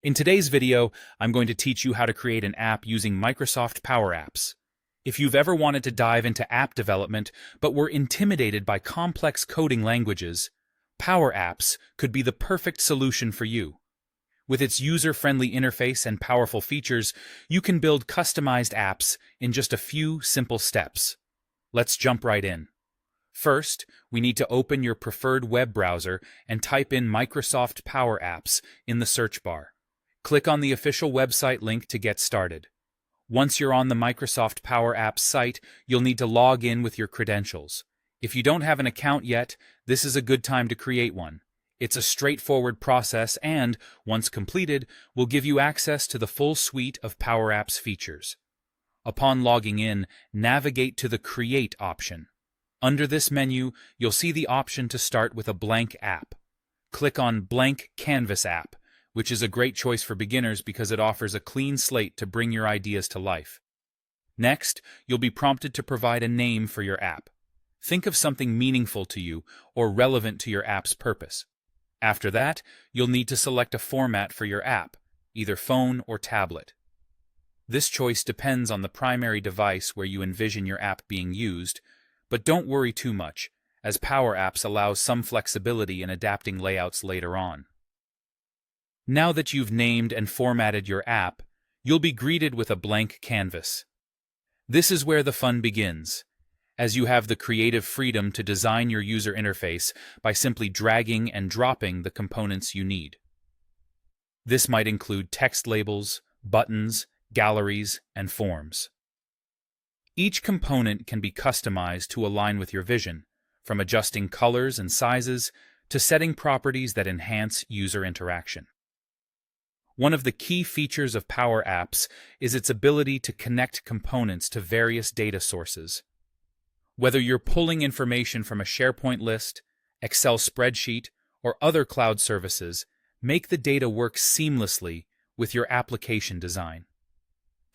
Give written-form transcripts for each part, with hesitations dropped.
In today's video, I'm going to teach you how to create an app using Microsoft Power Apps. If you've ever wanted to dive into app development but were intimidated by complex coding languages, Power Apps could be the perfect solution for you. With its user-friendly interface and powerful features, you can build customized apps in just a few simple steps. Let's jump right in. First, we need to open your preferred web browser and type in Microsoft Power Apps in the search bar. Click on the official website link to get started. Once you're on the Microsoft Power Apps site, you'll need to log in with your credentials. If you don't have an account yet, this is a good time to create one. It's a straightforward process and, once completed, will give you access to the full suite of Power Apps features. Upon logging in, navigate to the Create option. Under this menu, you'll see the option to start with a blank app. Click on Blank Canvas App, which is a great choice for beginners because it offers a clean slate to bring your ideas to life. Next, you'll be prompted to provide a name for your app. Think of something meaningful to you or relevant to your app's purpose. After that, you'll need to select a format for your app, either phone or tablet. This choice depends on the primary device where you envision your app being used, but don't worry too much, as Power Apps allows some flexibility in adapting layouts later on. Now that you've named and formatted your app, you'll be greeted with a blank canvas. This is where the fun begins, as you have the creative freedom to design your user interface by simply dragging and dropping the components you need. This might include text labels, buttons, galleries, and forms. Each component can be customized to align with your vision, from adjusting colors and sizes to setting properties that enhance user interaction. One of the key features of Power Apps is its ability to connect components to various data sources. Whether you're pulling information from a SharePoint list, Excel spreadsheet, or other cloud services, make the data work seamlessly with your application design.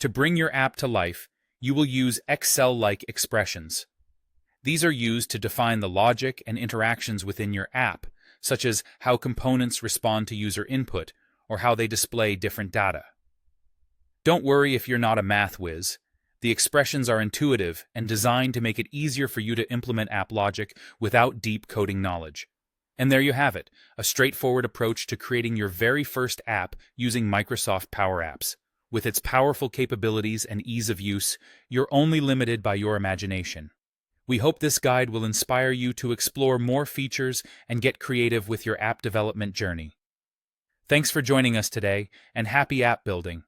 To bring your app to life, you will use Excel-like expressions. These are used to define the logic and interactions within your app, such as how components respond to user input, or how they display different data. Don't worry if you're not a math whiz. The expressions are intuitive and designed to make it easier for you to implement app logic without deep coding knowledge. And there you have it, a straightforward approach to creating your very first app using Microsoft Power Apps. With its powerful capabilities and ease of use, you're only limited by your imagination. We hope this guide will inspire you to explore more features and get creative with your app development journey. Thanks for joining us today, and happy app building!